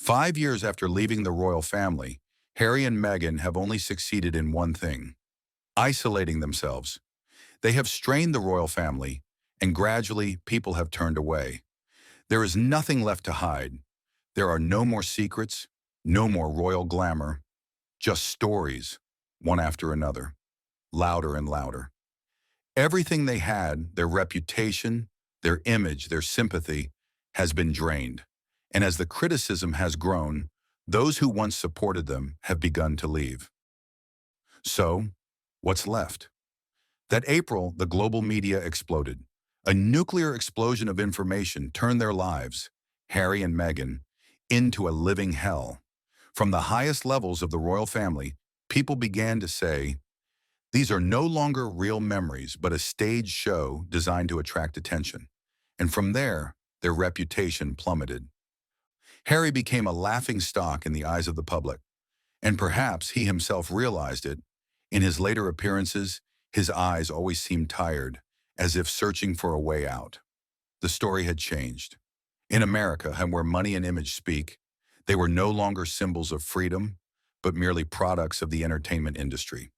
5 years after leaving the royal family, Harry and Meghan have only succeeded in one thing: isolating themselves. They have strained the royal family, and gradually people have turned away. There is nothing left to hide. There are no more secrets, no more royal glamour, just stories, one after another, louder and louder. Everything they had, their reputation, their image, their sympathy, has been drained. And as the criticism has grown, those who once supported them have begun to leave. So, what's left? That April, the global media exploded. A nuclear explosion of information turned their lives, Harry and Meghan, into a living hell. From the highest levels of the royal family, people began to say, these are no longer real memories, but a stage show designed to attract attention. And from there, their reputation plummeted. Harry became a laughingstock in the eyes of the public, and perhaps he himself realized it. In his later appearances, his eyes always seemed tired, as if searching for a way out. The story had changed. In America, and where money and image speak, they were no longer symbols of freedom, but merely products of the entertainment industry.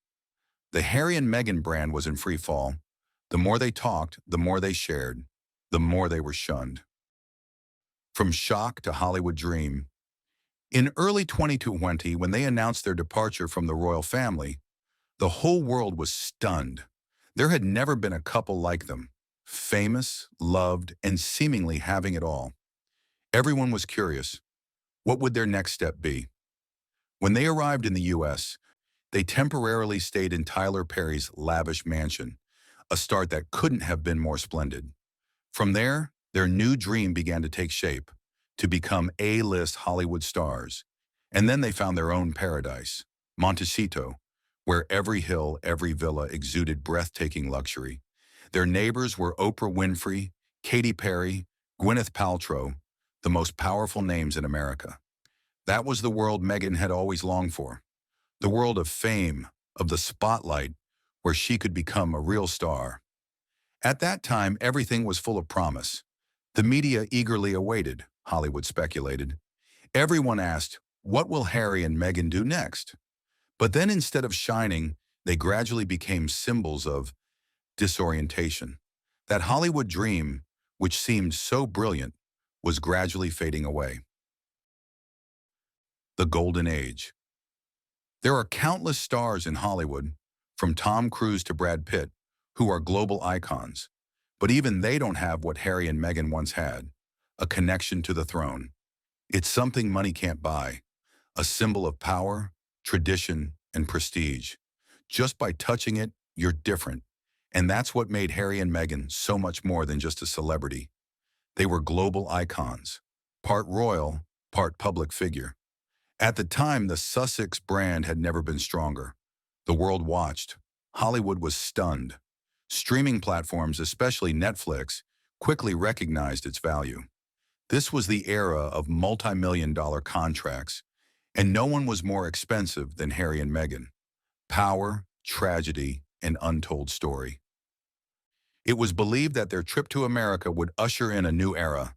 The Harry and Meghan brand was in free fall. The more they talked, the more they shared, the more they were shunned. From shock to Hollywood dream. In early 2020, when they announced their departure from the royal family, the whole world was stunned. There had never been a couple like them, famous, loved, and seemingly having it all. Everyone was curious. What would their next step be? When they arrived in the U.S., they temporarily stayed in Tyler Perry's lavish mansion, a start that couldn't have been more splendid. From there, their new dream began to take shape, to become A-list Hollywood stars. And then they found their own paradise, Montecito, where every hill, every villa exuded breathtaking luxury. Their neighbors were Oprah Winfrey, Katy Perry, Gwyneth Paltrow, the most powerful names in America. That was the world Meghan had always longed for. The world of fame, of the spotlight, where she could become a real star. At that time, everything was full of promise. The media eagerly awaited, Hollywood speculated. Everyone asked, what will Harry and Meghan do next? But then instead of shining, they gradually became symbols of disorientation. That Hollywood dream, which seemed so brilliant, was gradually fading away. The Golden Age. There are countless stars in Hollywood, from Tom Cruise to Brad Pitt, who are global icons. But even they don't have what Harry and Meghan once had, a connection to the throne. It's something money can't buy, a symbol of power, tradition, and prestige. Just by touching it, you're different. And that's what made Harry and Meghan so much more than just a celebrity. They were global icons, part royal, part public figure. At the time, the Sussex brand had never been stronger. The world watched. Hollywood was stunned. Streaming platforms, especially Netflix, quickly recognized its value. This was the era of multi-million-dollar contracts, and no one was more expensive than Harry and Meghan. Power, tragedy, and untold story. It was believed that their trip to America would usher in a new era,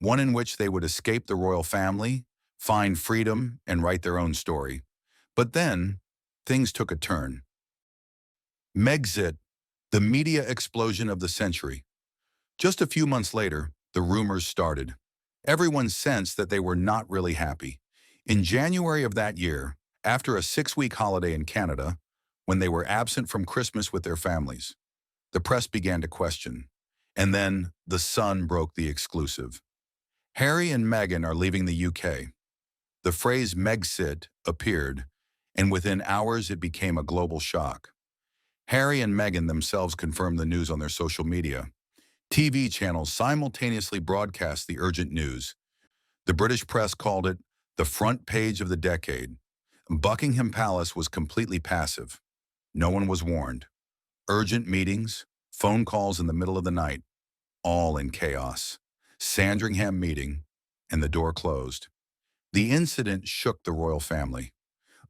one in which they would escape the royal family, find freedom, and write their own story. But then, things took a turn. Megxit, the media explosion of the century. Just a few months later, the rumors started. Everyone sensed that they were not really happy. In January of that year, after a 6-week holiday in Canada, when they were absent from Christmas with their families, the press began to question. And then, The Sun broke the exclusive. Harry and Meghan are leaving the UK. The phrase Megxit appeared, and within hours it became a global shock. Harry and Meghan themselves confirmed the news on their social media. TV channels simultaneously broadcast the urgent news. The British press called it the front page of the decade. Buckingham Palace was completely passive. No one was warned. Urgent meetings, phone calls in the middle of the night, all in chaos. Sandringham meeting, and the door closed. The incident shook the royal family.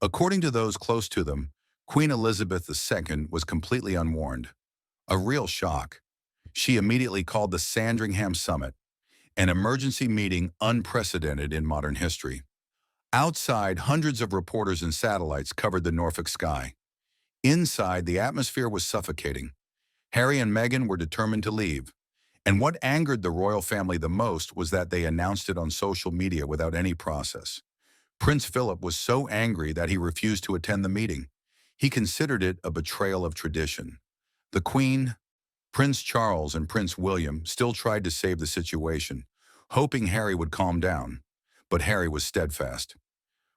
According to those close to them, Queen Elizabeth II was completely unwarned. A real shock. She immediately called the Sandringham Summit, an emergency meeting unprecedented in modern history. Outside, hundreds of reporters and satellites covered the Norfolk sky. Inside, the atmosphere was suffocating. Harry and Meghan were determined to leave. And what angered the royal family the most was that they announced it on social media without any process. Prince Philip was so angry that he refused to attend the meeting. He considered it a betrayal of tradition. The Queen, Prince Charles, and Prince William still tried to save the situation, hoping Harry would calm down. But Harry was steadfast.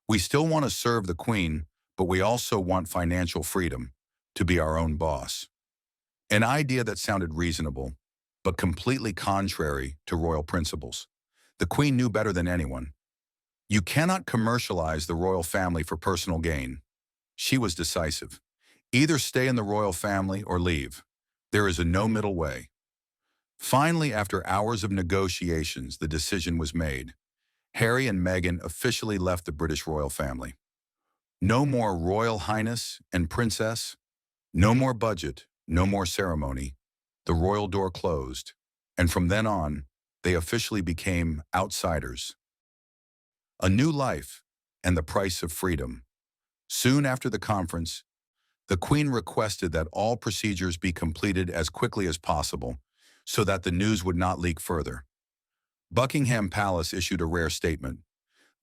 We still want to serve the Queen, but we also want financial freedom, to be our own boss. An idea that sounded reasonable, but completely contrary to royal principles. The Queen knew better than anyone. You cannot commercialize the royal family for personal gain. She was decisive. Either stay in the royal family or leave. There is a no middle way. Finally, after hours of negotiations, the decision was made. Harry and Meghan officially left the British royal family. No more Royal Highness and Princess, no more budget, no more ceremony. The royal door closed, and from then on, they officially became outsiders. A new life and the price of freedom. Soon after the conference, the Queen requested that all procedures be completed as quickly as possible so that the news would not leak further. Buckingham Palace issued a rare statement.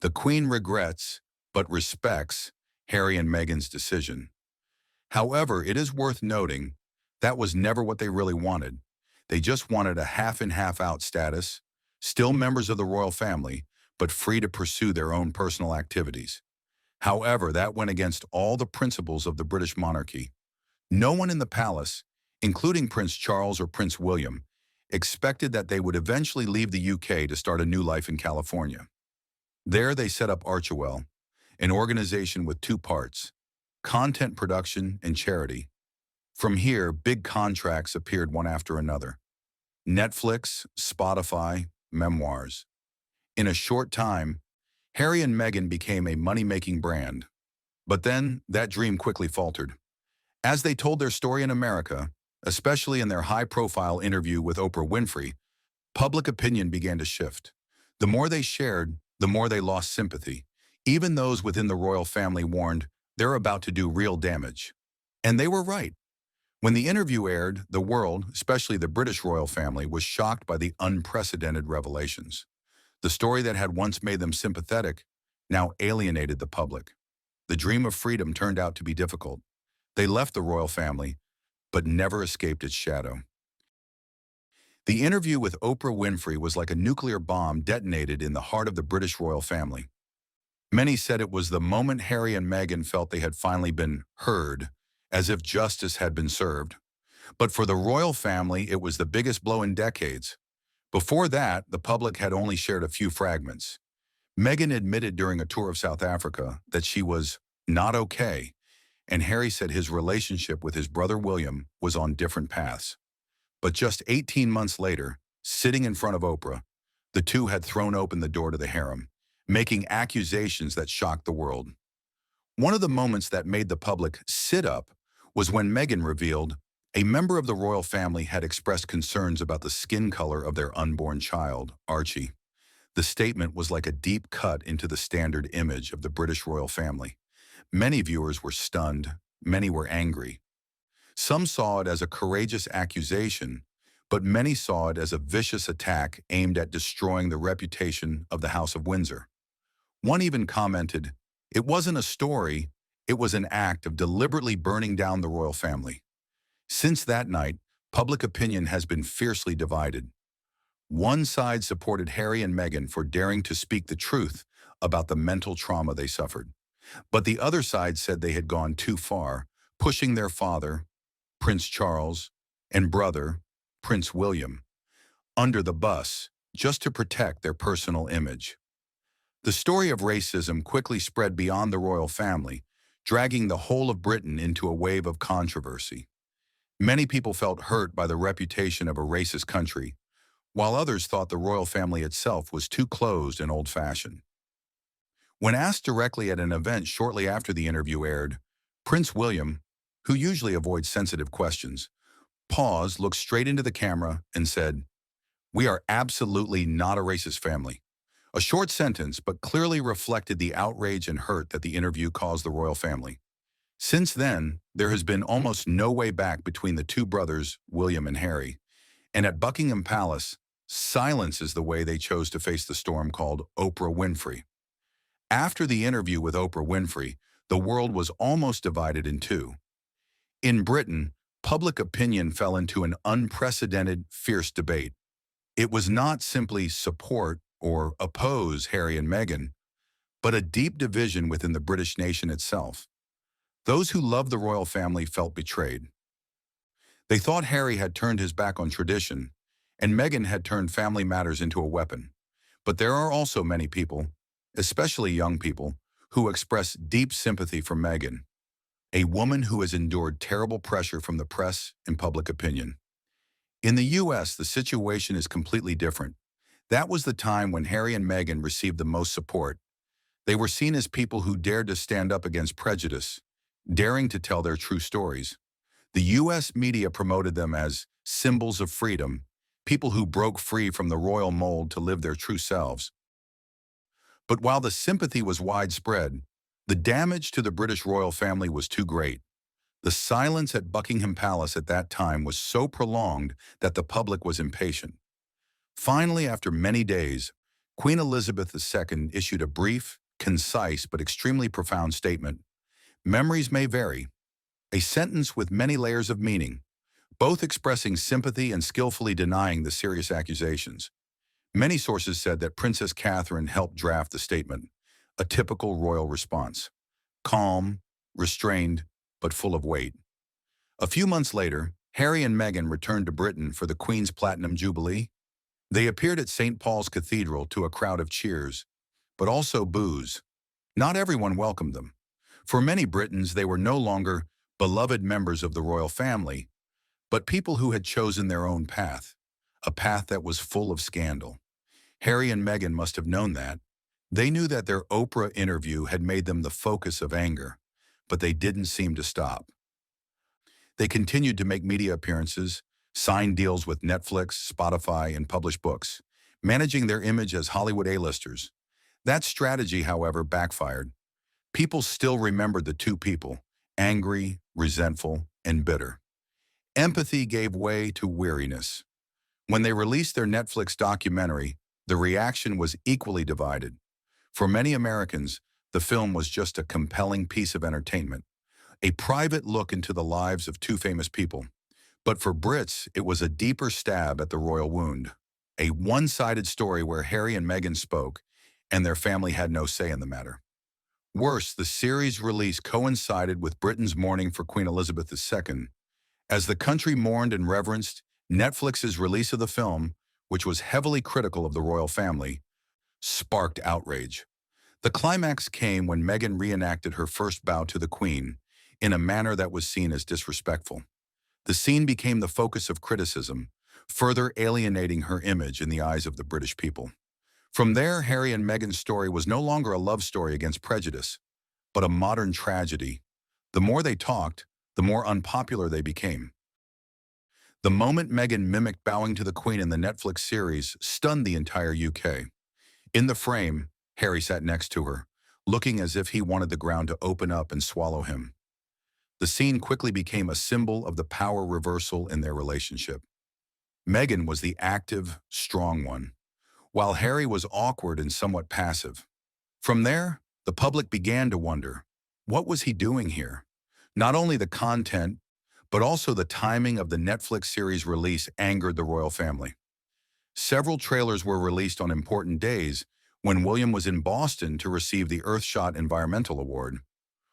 The Queen regrets, but respects, Harry and Meghan's decision. However, it is worth noting that was never what they really wanted. They just wanted a half-in, half-out status, still members of the royal family, but free to pursue their own personal activities. However, that went against all the principles of the British monarchy. No one in the palace, including Prince Charles or Prince William, expected that they would eventually leave the UK to start a new life in California. There they set up Archewell, an organization with two parts, content production and charity. From here, big contracts appeared one after another. Netflix, Spotify, memoirs. In a short time, Harry and Meghan became a money-making brand. But then, that dream quickly faltered. As they told their story in America, especially in their high-profile interview with Oprah Winfrey, public opinion began to shift. The more they shared, the more they lost sympathy. Even those within the royal family warned they're about to do real damage. And they were right. When the interview aired, the world, especially the British royal family, was shocked by the unprecedented revelations. The story that had once made them sympathetic now alienated the public. The dream of freedom turned out to be difficult. They left the royal family, but never escaped its shadow. The interview with Oprah Winfrey was like a nuclear bomb detonated in the heart of the British royal family. Many said it was the moment Harry and Meghan felt they had finally been heard, as if justice had been served. But for the royal family, it was the biggest blow in decades. Before that, the public had only shared a few fragments. Meghan admitted during a tour of South Africa that she was not okay, and Harry said his relationship with his brother William was on different paths. But just 18 months later, sitting in front of Oprah, the two had thrown open the door to the harem, making accusations that shocked the world. One of the moments that made the public sit up was when Meghan revealed a member of the royal family had expressed concerns about the skin color of their unborn child, Archie. The statement was like a deep cut into the standard image of the British royal family. Many viewers were stunned, many were angry. Some saw it as a courageous accusation, but many saw it as a vicious attack aimed at destroying the reputation of the House of Windsor. One even commented, "It wasn't a story, it was an act of deliberately burning down the royal family." Since that night, public opinion has been fiercely divided. One side supported Harry and Meghan for daring to speak the truth about the mental trauma they suffered. But the other side said they had gone too far, pushing their father, Prince Charles, and brother, Prince William, under the bus just to protect their personal image. The story of racism quickly spread beyond the royal family, dragging the whole of Britain into a wave of controversy. Many people felt hurt by the reputation of a racist country, while others thought the royal family itself was too closed and old-fashioned. When asked directly at an event shortly after the interview aired, Prince William, who usually avoids sensitive questions, paused, looked straight into the camera, and said, "We are absolutely not a racist family. A short sentence, but clearly reflected the outrage and hurt that the interview caused the royal family. Since then, there has been almost no way back between the two brothers, William and Harry. And at Buckingham Palace, silence is the way they chose to face the storm called Oprah Winfrey. After the interview with Oprah Winfrey, the world was almost divided in two. In Britain, public opinion fell into an unprecedented, fierce debate. It was not simply support or oppose Harry and Meghan, but a deep division within the British nation itself. Those who loved the royal family felt betrayed. They thought Harry had turned his back on tradition, and Meghan had turned family matters into a weapon. But there are also many people, especially young people, who express deep sympathy for Meghan, a woman who has endured terrible pressure from the press and public opinion. In the US, the situation is completely different. That was the time when Harry and Meghan received the most support. They were seen as people who dared to stand up against prejudice, daring to tell their true stories. The US media promoted them as symbols of freedom, people who broke free from the royal mold to live their true selves. But while the sympathy was widespread, the damage to the British royal family was too great. The silence at Buckingham Palace at that time was so prolonged that the public was impatient. Finally, after many days, Queen Elizabeth II issued a brief, concise, but extremely profound statement. Memories may vary, a sentence with many layers of meaning, both expressing sympathy and skillfully denying the serious accusations. Many sources said that Princess Catherine helped draft the statement, a typical royal response. Calm, restrained, but full of weight. A few months later, Harry and Meghan returned to Britain for the Queen's Platinum Jubilee. They appeared at St. Paul's Cathedral to a crowd of cheers, but also boos. Not everyone welcomed them. For many Britons, they were no longer beloved members of the royal family, but people who had chosen their own path, a path that was full of scandal. Harry and Meghan must have known that. They knew that their Oprah interview had made them the focus of anger, but they didn't seem to stop. They continued to make media appearances, sign deals with Netflix, Spotify, and publish books, managing their image as Hollywood A-listers. That strategy, however, backfired. People still remembered the two people, angry, resentful, and bitter. Empathy gave way to weariness. When they released their Netflix documentary, the reaction was equally divided. For many Americans, the film was just a compelling piece of entertainment, a private look into the lives of two famous people. But for Brits, it was a deeper stab at the royal wound, a one-sided story where Harry and Meghan spoke, and their family had no say in the matter. Worse, the series release coincided with Britain's mourning for Queen Elizabeth II. As the country mourned and reverenced, Netflix's release of the film, which was heavily critical of the royal family, sparked outrage. The climax came when Meghan reenacted her first bow to the Queen in a manner that was seen as disrespectful. The scene became the focus of criticism, further alienating her image in the eyes of the British people. From there, Harry and Meghan's story was no longer a love story against prejudice, but a modern tragedy. The more they talked, the more unpopular they became. The moment Meghan mimicked bowing to the Queen in the Netflix series stunned the entire UK. In the frame, Harry sat next to her, looking as if he wanted the ground to open up and swallow him. The scene quickly became a symbol of the power reversal in their relationship. Meghan was the active, strong one, while Harry was awkward and somewhat passive. From there, the public began to wonder, what was he doing here? Not only the content, but also the timing of the Netflix series release angered the royal family. Several trailers were released on important days when William was in Boston to receive the Earthshot Environmental Award.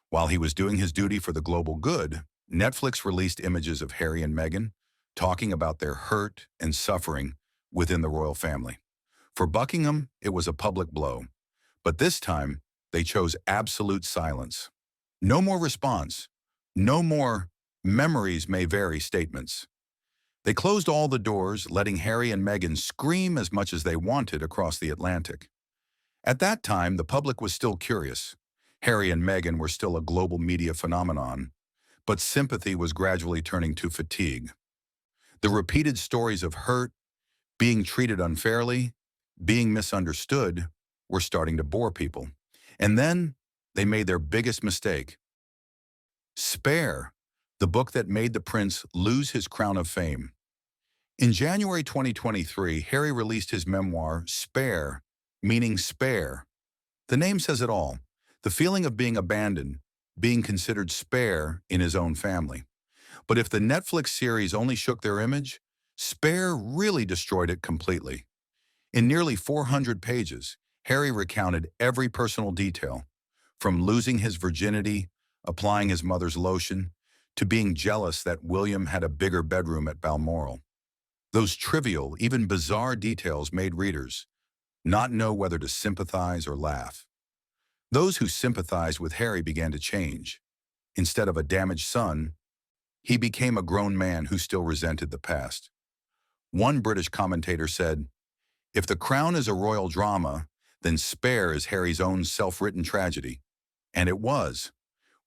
While he was doing his duty for the global good, Netflix released images of Harry and Meghan talking about their hurt and suffering within the royal family. For Buckingham, it was a public blow, but this time they chose absolute silence. No more response, no more memories may vary statements. They closed all the doors, letting Harry and Meghan scream as much as they wanted across the Atlantic. At that time, the public was still curious. Harry and Meghan were still a global media phenomenon, but sympathy was gradually turning to fatigue. The repeated stories of hurt, being treated unfairly, being misunderstood, were starting to bore people. And then they made their biggest mistake. Spare, the book that made the prince lose his crown of fame. In January 2023, Harry released his memoir, Spare, meaning spare. The name says it all. The feeling of being abandoned, being considered spare in his own family. But if the Netflix series only shook their image, Spare really destroyed it completely. In nearly 400 pages, Harry recounted every personal detail, from losing his virginity, applying his mother's lotion, to being jealous that William had a bigger bedroom at Balmoral. Those trivial, even bizarre details made readers not know whether to sympathize or laugh. Those who sympathized with Harry began to change. Instead of a damaged son, he became a grown man who still resented the past. One British commentator said, "If The Crown is a royal drama, then Spare is Harry's own self-written tragedy." And it was.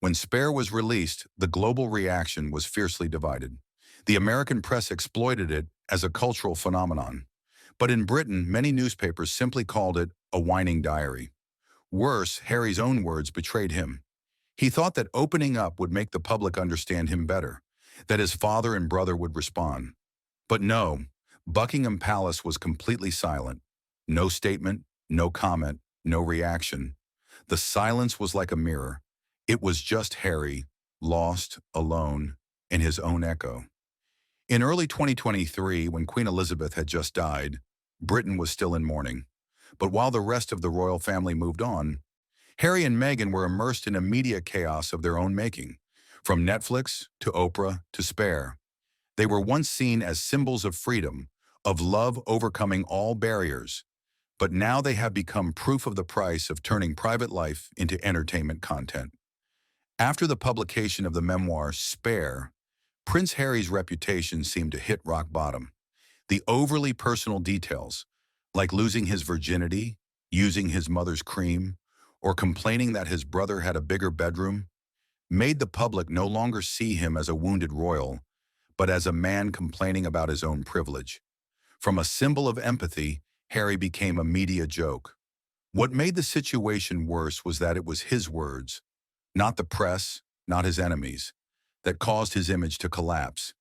When Spare was released, the global reaction was fiercely divided. The American press exploited it as a cultural phenomenon. But in Britain, many newspapers simply called it a whining diary. Worse, Harry's own words betrayed him. He thought that opening up would make the public understand him better, that his father and brother would respond. But no, Buckingham Palace was completely silent. No statement, no comment, no reaction. The silence was like a mirror. It was just Harry, lost, alone, and his own echo. In early 2023, when Queen Elizabeth had just died, Britain was still in mourning. But while the rest of the royal family moved on, Harry and Meghan were immersed in a media chaos of their own making, from Netflix to Oprah to Spare. They were once seen as symbols of freedom, of love overcoming all barriers, but now they have become proof of the price of turning private life into entertainment content. After the publication of the memoir Spare, Prince Harry's reputation seemed to hit rock bottom. The overly personal details, like losing his virginity, using his mother's cream, or complaining that his brother had a bigger bedroom, made the public no longer see him as a wounded royal, but as a man complaining about his own privilege. From a symbol of empathy, Harry became a media joke. What made the situation worse was that it was his words, not the press, not his enemies, that caused his image to collapse.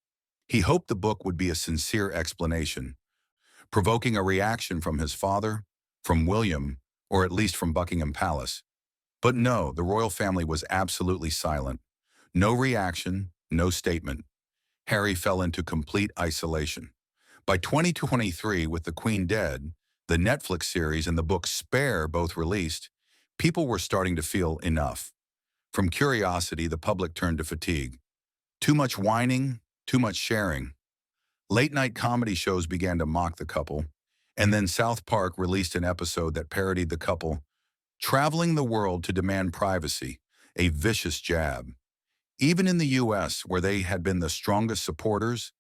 He hoped the book would be a sincere explanation, provoking a reaction from his father, from William, or at least from Buckingham Palace. But no, the royal family was absolutely silent. No reaction, no statement. Harry fell into complete isolation. By 2023, with the Queen dead, the Netflix series and the book Spare both released, people were starting to feel enough. From curiosity, the public turned to fatigue. Too much whining, too much sharing. Late-night comedy shows began to mock the couple, and then South Park released an episode that parodied the couple, traveling the world to demand privacy, a vicious jab. Even in the US, where they had been the strongest supporters,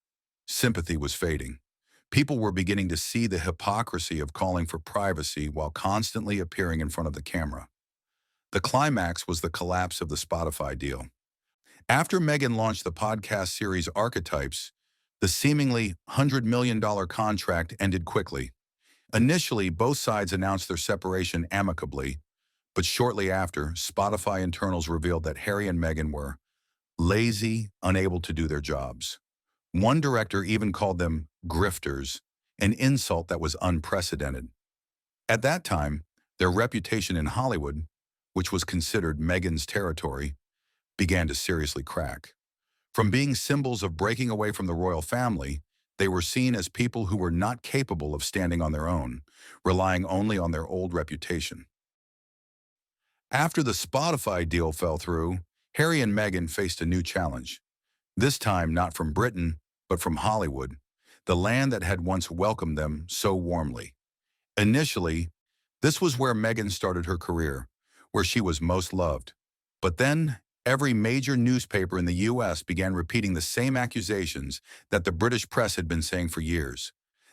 sympathy was fading. People were beginning to see the hypocrisy of calling for privacy while constantly appearing in front of the camera. The climax was the collapse of the Spotify deal. After Meghan launched the podcast series Archetypes, the seemingly $100 million contract ended quickly. Initially, both sides announced their separation amicably, but shortly after, Spotify internals revealed that Harry and Meghan were lazy, unable to do their jobs. One director even called them grifters, an insult that was unprecedented. At that time, their reputation in Hollywood, which was considered Meghan's territory, began to seriously crack. From being symbols of breaking away from the royal family, they were seen as people who were not capable of standing on their own, relying only on their old reputation. After the Spotify deal fell through, Harry and Meghan faced a new challenge. This time not from Britain, but from Hollywood, the land that had once welcomed them so warmly. Initially, this was where Meghan started her career, where she was most loved. But then, every major newspaper in the US began repeating the same accusations that the British press had been saying for years,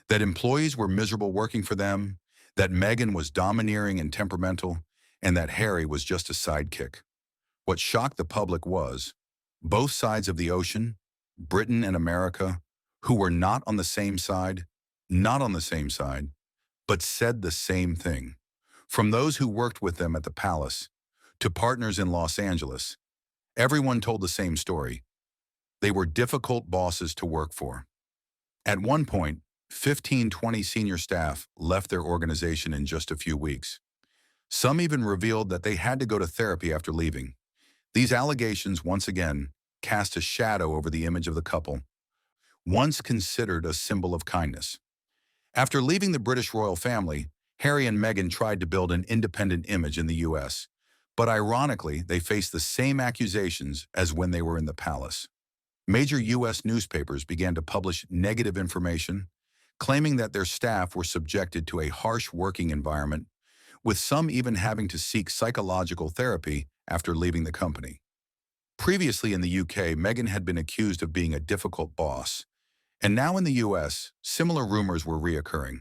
that employees were miserable working for them, that Meghan was domineering and temperamental, and that Harry was just a sidekick. What shocked the public was, both sides of the ocean, Britain and America, who were not on the same side, but said the same thing. From those who worked with them at the palace to partners in Los Angeles, everyone told the same story. They were difficult bosses to work for. At one point, 15-20 senior staff left their organization in just a few weeks. Some even revealed that they had to go to therapy after leaving. These allegations once again cast a shadow over the image of the couple, once considered a symbol of kindness. After leaving the British royal family, Harry and Meghan tried to build an independent image in the US, but ironically, they faced the same accusations as when they were in the palace. Major US newspapers began to publish negative information, claiming that their staff were subjected to a harsh working environment, with some even having to seek psychological therapy after leaving the company. Previously in the UK, Meghan had been accused of being a difficult boss, and now in the US, similar rumors were reoccurring.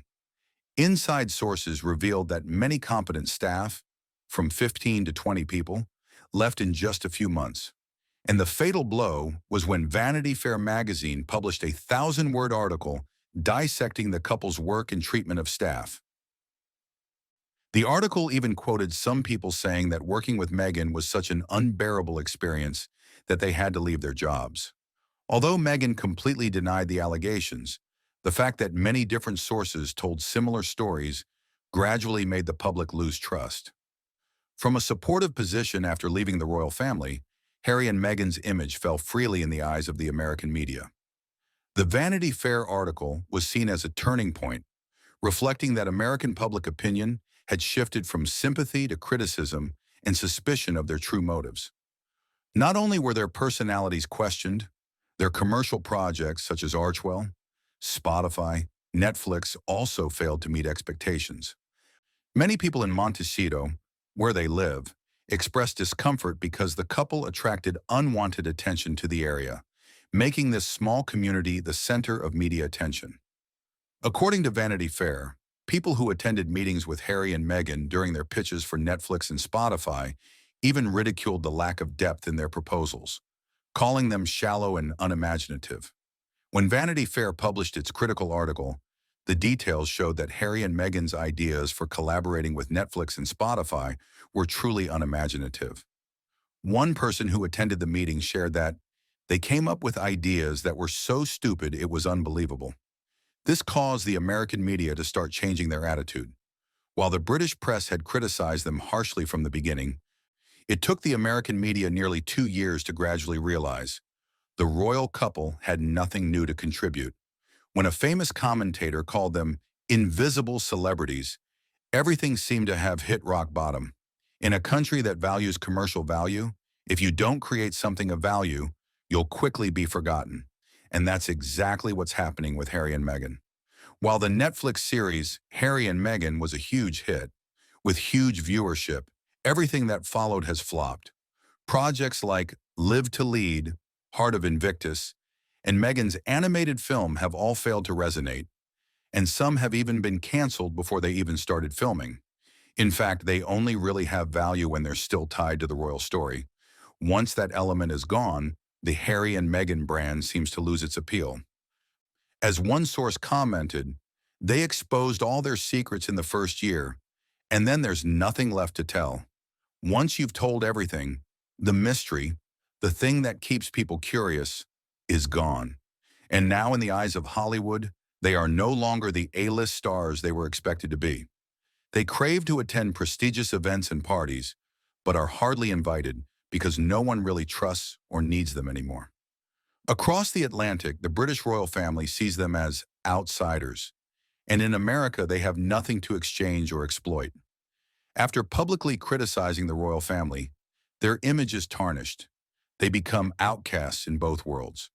Inside sources revealed that many competent staff, from 15 to 20 people, left in just a few months. And the fatal blow was when Vanity Fair magazine published a 1,000-word article dissecting the couple's work and treatment of staff. The article even quoted some people saying that working with Meghan was such an unbearable experience that they had to leave their jobs. Although Meghan completely denied the allegations, the fact that many different sources told similar stories gradually made the public lose trust. From a supportive position after leaving the royal family, Harry and Meghan's image fell freely in the eyes of the American media. The Vanity Fair article was seen as a turning point, reflecting that American public opinion had shifted from sympathy to criticism and suspicion of their true motives. Not only were their personalities questioned, their commercial projects such as Archwell, Spotify, Netflix also failed to meet expectations. Many people in Montecito, where they live, expressed discomfort because the couple attracted unwanted attention to the area, making this small community the center of media attention. According to Vanity Fair, people who attended meetings with Harry and Meghan during their pitches for Netflix and Spotify even ridiculed the lack of depth in their proposals, calling them shallow and unimaginative. When Vanity Fair published its critical article, the details showed that Harry and Meghan's ideas for collaborating with Netflix and Spotify were truly unimaginative. One person who attended the meeting shared that they came up with ideas that were so stupid it was unbelievable. This caused the American media to start changing their attitude. While the British press had criticized them harshly from the beginning, it took the American media nearly 2 years to gradually realize the royal couple had nothing new to contribute. When a famous commentator called them invisible celebrities, everything seemed to have hit rock bottom. In a country that values commercial value, if you don't create something of value, you'll quickly be forgotten. And that's exactly what's happening with Harry and Meghan. While the Netflix series Harry and Meghan was a huge hit, with huge viewership, everything that followed has flopped. Projects like Live to Lead, Heart of Invictus, and Meghan's animated film have all failed to resonate, and some have even been canceled before they even started filming. In fact, they only really have value when they're still tied to the royal story. Once that element is gone, the Harry and Meghan brand seems to lose its appeal. As one source commented, they exposed all their secrets in the first year, and then there's nothing left to tell. Once you've told everything, the mystery, the thing that keeps people curious, is gone. And now in the eyes of Hollywood, they are no longer the A-list stars they were expected to be. They crave to attend prestigious events and parties, but are hardly invited because no one really trusts or needs them anymore. Across the Atlantic, the British royal family sees them as outsiders, and in America they have nothing to exchange or exploit. After publicly criticizing the royal family, their image is tarnished. They become outcasts in both worlds.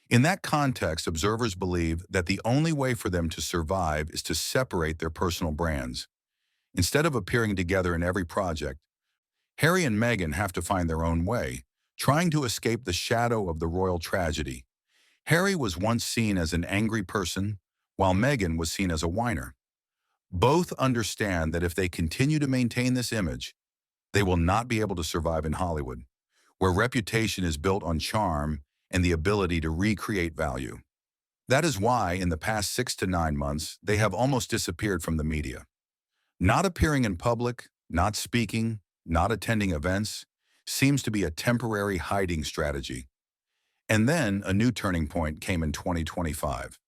In that context, observers believe that the only way for them to survive is to separate their personal brands. Instead of appearing together in every project, Harry and Meghan have to find their own way, trying to escape the shadow of the royal tragedy. Harry was once seen as an angry person, while Meghan was seen as a whiner. Both understand that if they continue to maintain this image, they will not be able to survive in Hollywood, where reputation is built on charm and the ability to recreate value. That is why, in the past 6 to 9 months, they have almost disappeared from the media. Not appearing in public, not speaking, not attending events seems to be a temporary hiding strategy. And then a new turning point came in 2025.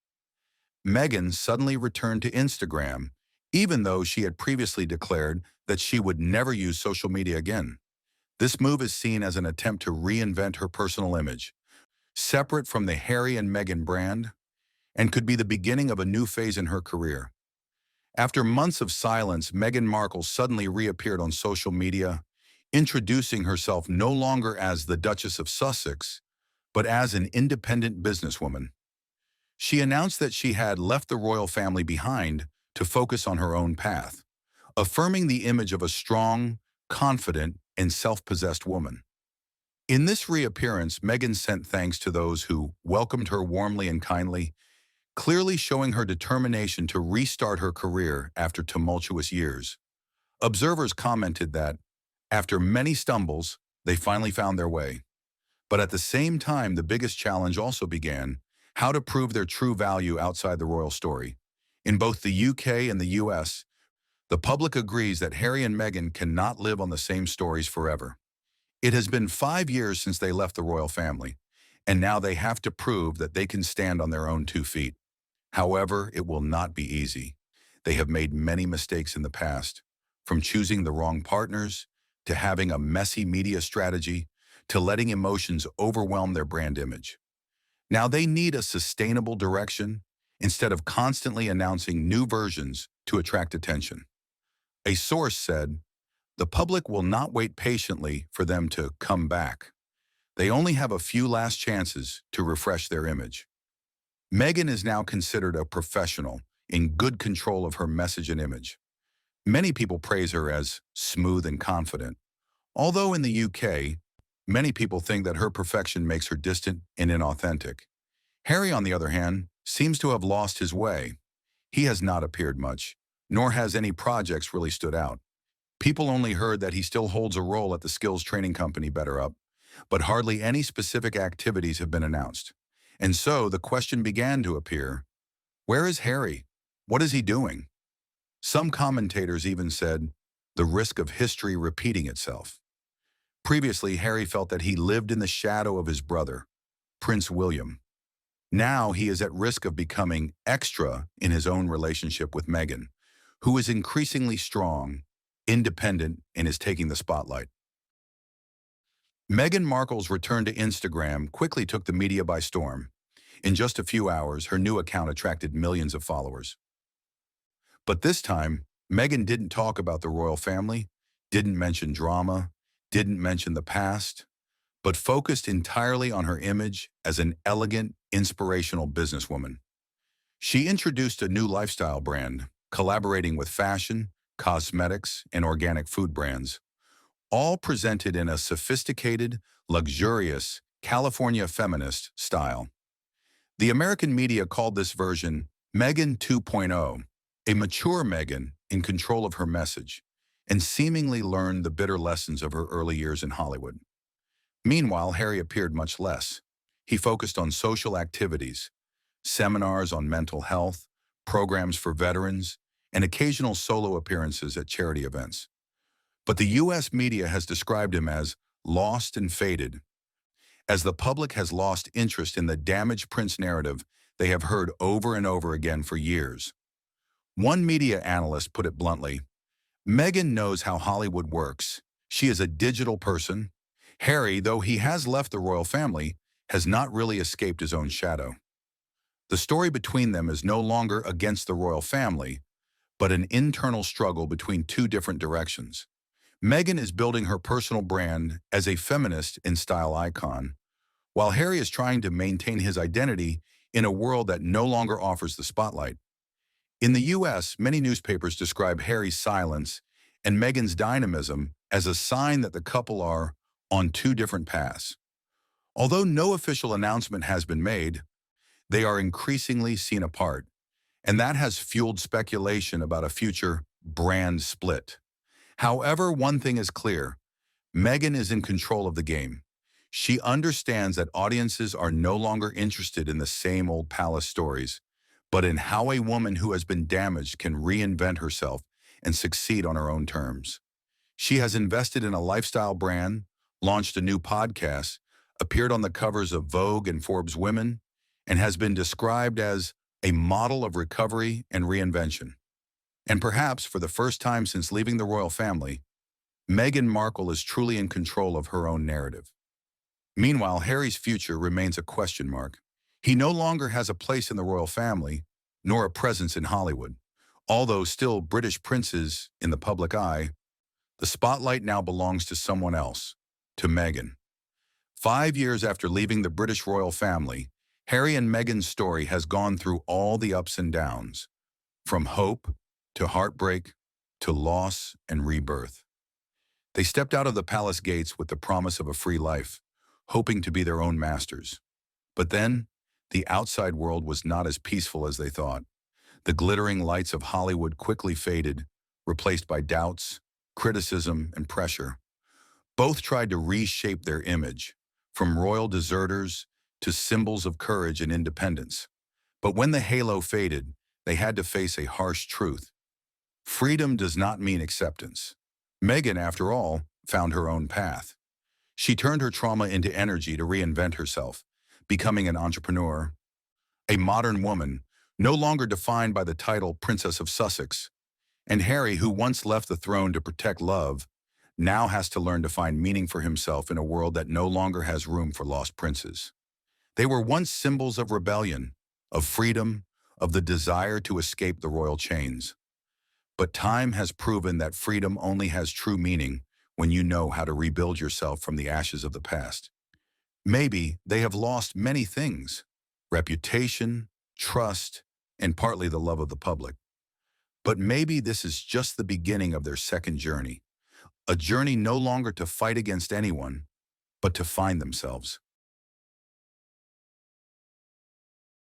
Meghan suddenly returned to Instagram, even though she had previously declared that she would never use social media again. This move is seen as an attempt to reinvent her personal image, separate from the Harry and Meghan brand, and could be the beginning of a new phase in her career. After months of silence, Meghan Markle suddenly reappeared on social media, introducing herself no longer as the Duchess of Sussex, but as an independent businesswoman. She announced that she had left the royal family behind to focus on her own path, affirming the image of a strong, confident, and self-possessed woman. In this reappearance, Meghan sent thanks to those who welcomed her warmly and kindly, clearly showing her determination to restart her career after tumultuous years. Observers commented that, after many stumbles, they finally found their way. But at the same time, the biggest challenge also began: how to prove their true value outside the royal story. In both the UK and the US, the public agrees that Harry and Meghan cannot live on the same stories forever. It has been 5 years since they left the royal family, and now they have to prove that they can stand on their own 2 feet. However, it will not be easy. They have made many mistakes in the past, from choosing the wrong partners, to having a messy media strategy, to letting emotions overwhelm their brand image. Now they need a sustainable direction instead of constantly announcing new versions to attract attention. A source said, "The public will not wait patiently for them to come back. They only have a few last chances to refresh their image." Meghan is now considered a professional, in good control of her message and image. Many people praise her as smooth and confident. Although in the UK, many people think that her perfection makes her distant and inauthentic. Harry, on the other hand, seems to have lost his way. He has not appeared much, nor has any projects really stood out. People only heard that he still holds a role at the skills training company BetterUp, but hardly any specific activities have been announced. And so the question began to appear: where is Harry? What is he doing? Some commentators even said, the risk of history repeating itself. Previously, Harry felt that he lived in the shadow of his brother, Prince William. Now he is at risk of becoming extra in his own relationship with Meghan, who is increasingly strong, independent, and is taking the spotlight. Meghan Markle's return to Instagram quickly took the media by storm. In just a few hours, her new account attracted millions of followers. But this time, Meghan didn't talk about the royal family, didn't mention drama, didn't mention the past, but focused entirely on her image as an elegant, inspirational businesswoman. She introduced a new lifestyle brand, collaborating with fashion, cosmetics, and organic food brands, all presented in a sophisticated, luxurious, California feminist style. The American media called this version Meghan 2.0, a mature Meghan in control of her message, and seemingly learned the bitter lessons of her early years in Hollywood. Meanwhile, Harry appeared much less. He focused on social activities, seminars on mental health, programs for veterans, and occasional solo appearances at charity events. But the US media has described him as lost and faded, as the public has lost interest in the damaged prince narrative they have heard over and over again for years. One media analyst put it bluntly: Meghan knows how Hollywood works. She is a digital person. Harry, though he has left the royal family, has not really escaped his own shadow. The story between them is no longer against the royal family, but an internal struggle between two different directions. Meghan is building her personal brand as a feminist and style icon, while Harry is trying to maintain his identity in a world that no longer offers the spotlight. In the US, many newspapers describe Harry's silence and Meghan's dynamism as a sign that the couple are on two different paths. Although no official announcement has been made, they are increasingly seen apart, and that has fueled speculation about a future brand split. However, one thing is clear: Meghan is in control of the game. She understands that audiences are no longer interested in the same old palace stories, but in how a woman who has been damaged can reinvent herself and succeed on her own terms. She has invested in a lifestyle brand, launched a new podcast, appeared on the covers of Vogue and Forbes Women, and has been described as a model of recovery and reinvention. And perhaps for the first time since leaving the royal family, Meghan Markle is truly in control of her own narrative. Meanwhile, Harry's future remains a question mark. He no longer has a place in the royal family, nor a presence in Hollywood. Although still British princes in the public eye, the spotlight now belongs to someone else, to Meghan. 5 years after leaving the British royal family, Harry and Meghan's story has gone through all the ups and downs, from hope to heartbreak to loss and rebirth. They stepped out of the palace gates with the promise of a free life, hoping to be their own masters. But then, the outside world was not as peaceful as they thought. The glittering lights of Hollywood quickly faded, replaced by doubts, criticism, and pressure. Both tried to reshape their image, from royal deserters to symbols of courage and independence. But when the halo faded, they had to face a harsh truth. Freedom does not mean acceptance. Meghan, after all, found her own path. She turned her trauma into energy to reinvent herself, becoming an entrepreneur, a modern woman, no longer defined by the title Princess of Sussex. And Harry, who once left the throne to protect love, now has to learn to find meaning for himself in a world that no longer has room for lost princes. They were once symbols of rebellion, of freedom, of the desire to escape the royal chains. But time has proven that freedom only has true meaning when you know how to rebuild yourself from the ashes of the past. Maybe they have lost many things: reputation, trust, and partly the love of the public. But maybe this is just the beginning of their second journey, a journey no longer to fight against anyone, but to find themselves.